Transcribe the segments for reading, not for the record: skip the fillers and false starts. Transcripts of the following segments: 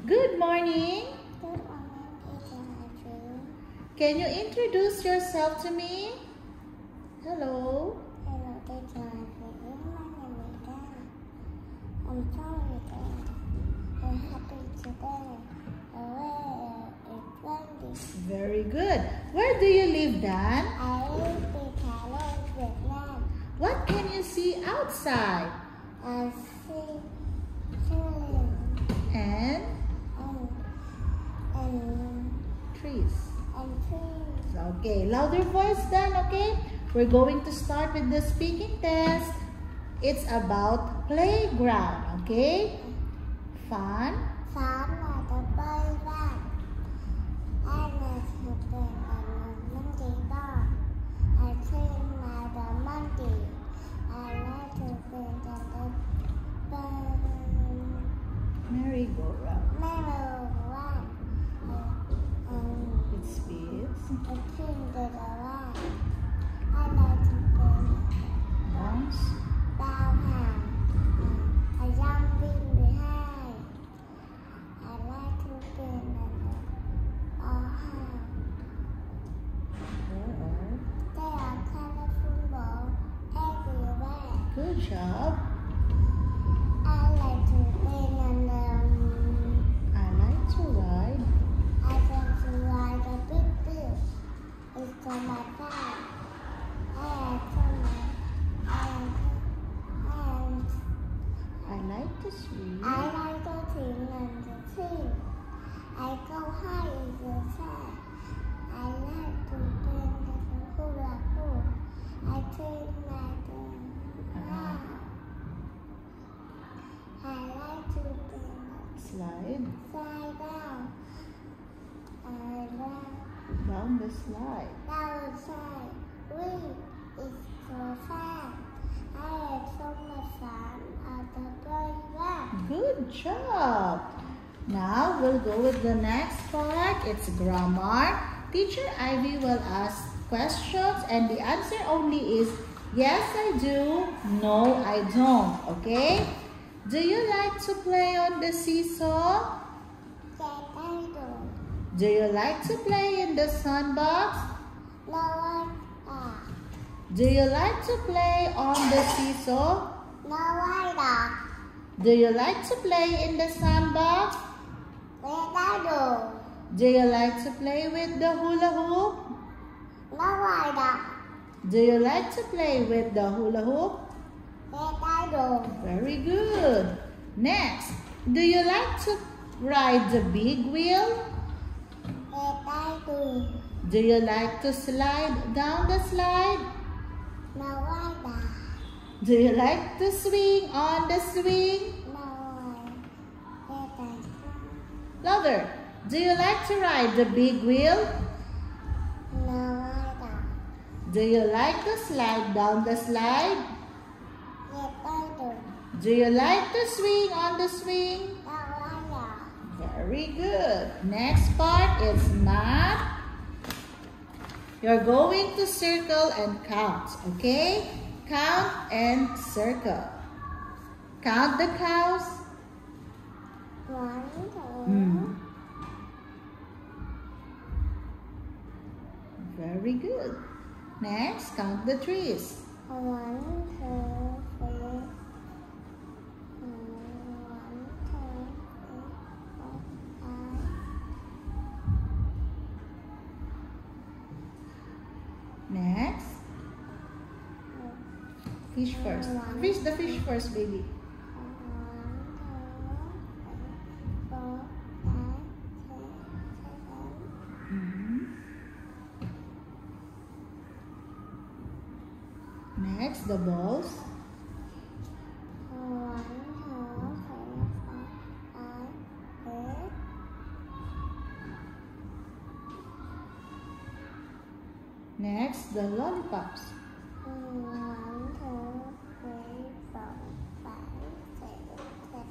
Good morning. Good morning, Teacher Andrew. Can you introduce yourself to me? Hello. Hello, Teacher Andrew. My name is Dan. I'm sorry today. I'm happy today. The weather is windy. Very good. Where do you live, Dan? I live in Thailand, Vietnam. What can you see outside? I see children And and trees. trees. Okay, louder voice, Dan, okay? We're going to start with the speaking test. It's about playground, okay? Fun. Farm là the playground. I like to play on the monkey bar. I train like the monkey. I like to play on the Merry-go-round. merry-go-round. It speeds. I train the round. I like to play Bounce. downtown. I jumping behind. I like to play on the ballhouse. There are colorful balls everywhere. Good job. I like to play on the. I like to ride. I like to ride a big wheel. It's on my back. I like to swim. I like to swing on the tree. I go high in the sky. I like to play the hula hoop. I train like the I like to play Slide. slide down. I like Down the slide. outside. Wind is so fast. I have so much fun at the playground. Good job. Now we'll go with the next part. It's grammar. Teacher Ivy will ask questions and the answer only is yes I do, no I don't. Okay? Do you like to play on the seesaw? Yes, I do. Do you like to play in the sandbox? No one Do you like to play on the seesaw? No one Do you like to play in the sandbox? Yes, I do. Do you like to play with the hula hoop? No one Do you like to play with the hula hoop? Yes, I do. Very good. Next, do you like to ride the big wheel? Yes, I do. Do you like to slide down the slide? No one Do you like to swing on the swing? No one. Yes, I do. Louder. Do you like to ride the big wheel? No one Do you like to slide down the slide? Yes, I do. Do you like to swing on the swing? No one Very good. Next part is math. You're going to circle and count, okay? Count and circle. Count the cows. 1, 2, Very good. Next, count the trees. 1, 2, 3, 1, 2, 3, 4, 5. Next, fish first. Fish the fish first, baby. 1, 2, 3, 4, 5, 6, 7. Next, the balls. 1, 2, 3, 4, 5, 6. Next, the lollipops. 1, 2, 3, 4, 5, 6, 7,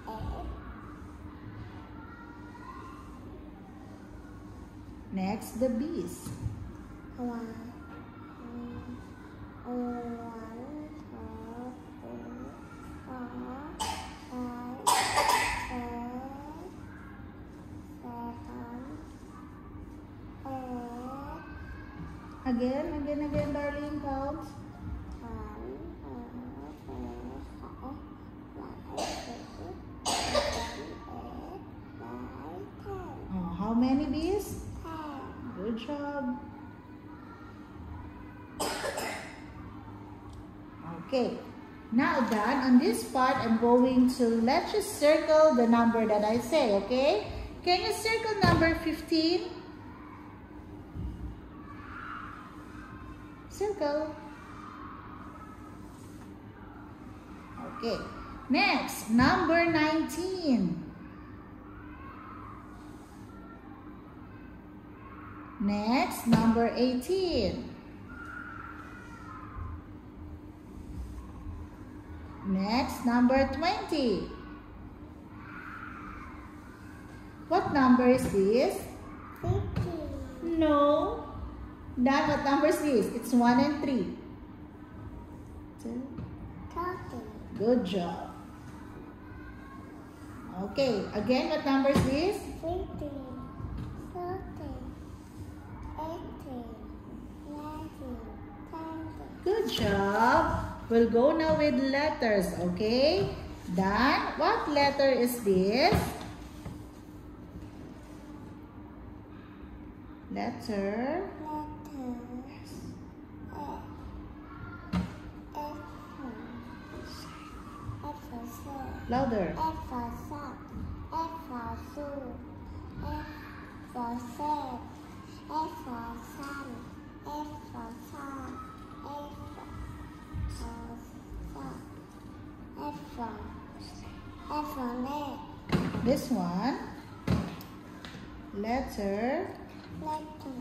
8. Next, the bees. 1, 1, 2, 3, 4, 5, 6, Again, darling. Count. 1, 2, 3, 4, 5, 6, 7, 8, 9, 10. How many bees? 10. Good job. Okay. Now done. On this part, I'm going to let's just circle the number that I say, okay? Can you circle number 15? Circle. Okay. Next, number 19. Next, number 18. Next, number 20. What number is this? 50. No. Dad, what number is this? It's 1 and 3. 30. Good job. Okay, again, what number is this? 15, 30, 18, 19, 20. Good job. We'll go now with letters, okay? Dan, what letter is this? Letter. Louder. F for sun, F for soul, F for set, F for sun, F for sun, F for sun, F for net. This one. Letter. Letter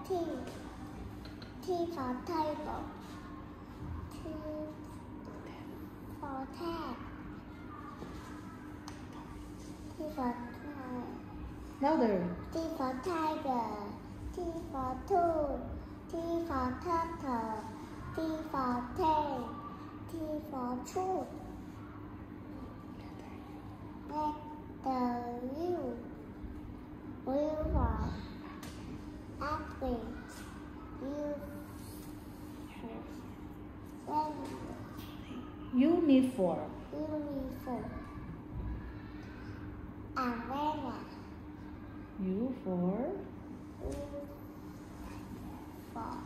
T. T for table. T for tag. T for Louder. T for tiger. T for toad. T for turtle. T for tail. T for truth. Letter U. U for apple. Uniform. Uniform. Umbrella. U for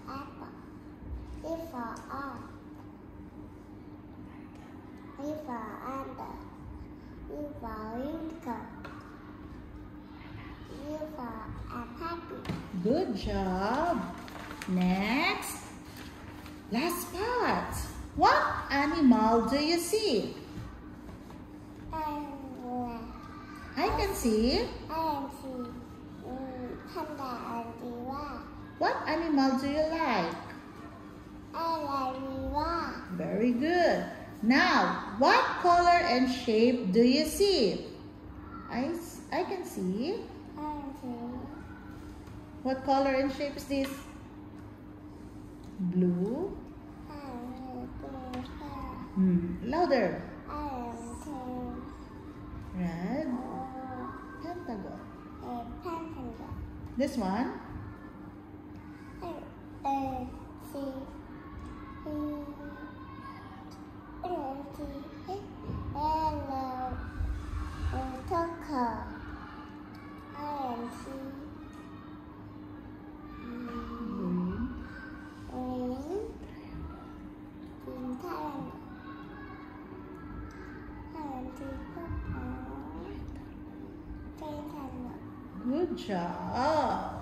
apple. E for arm. E for under. U for unicorn. U for happy. Good job. Next. Last part. What animal do you see? I can see. Panda and giraffe. What animal do you like? I like giraffe. Very good. Now, what color and shape do you see? I can see. What color and shape is this? Blue. Louder. Red. Pentagon. This one. Good job.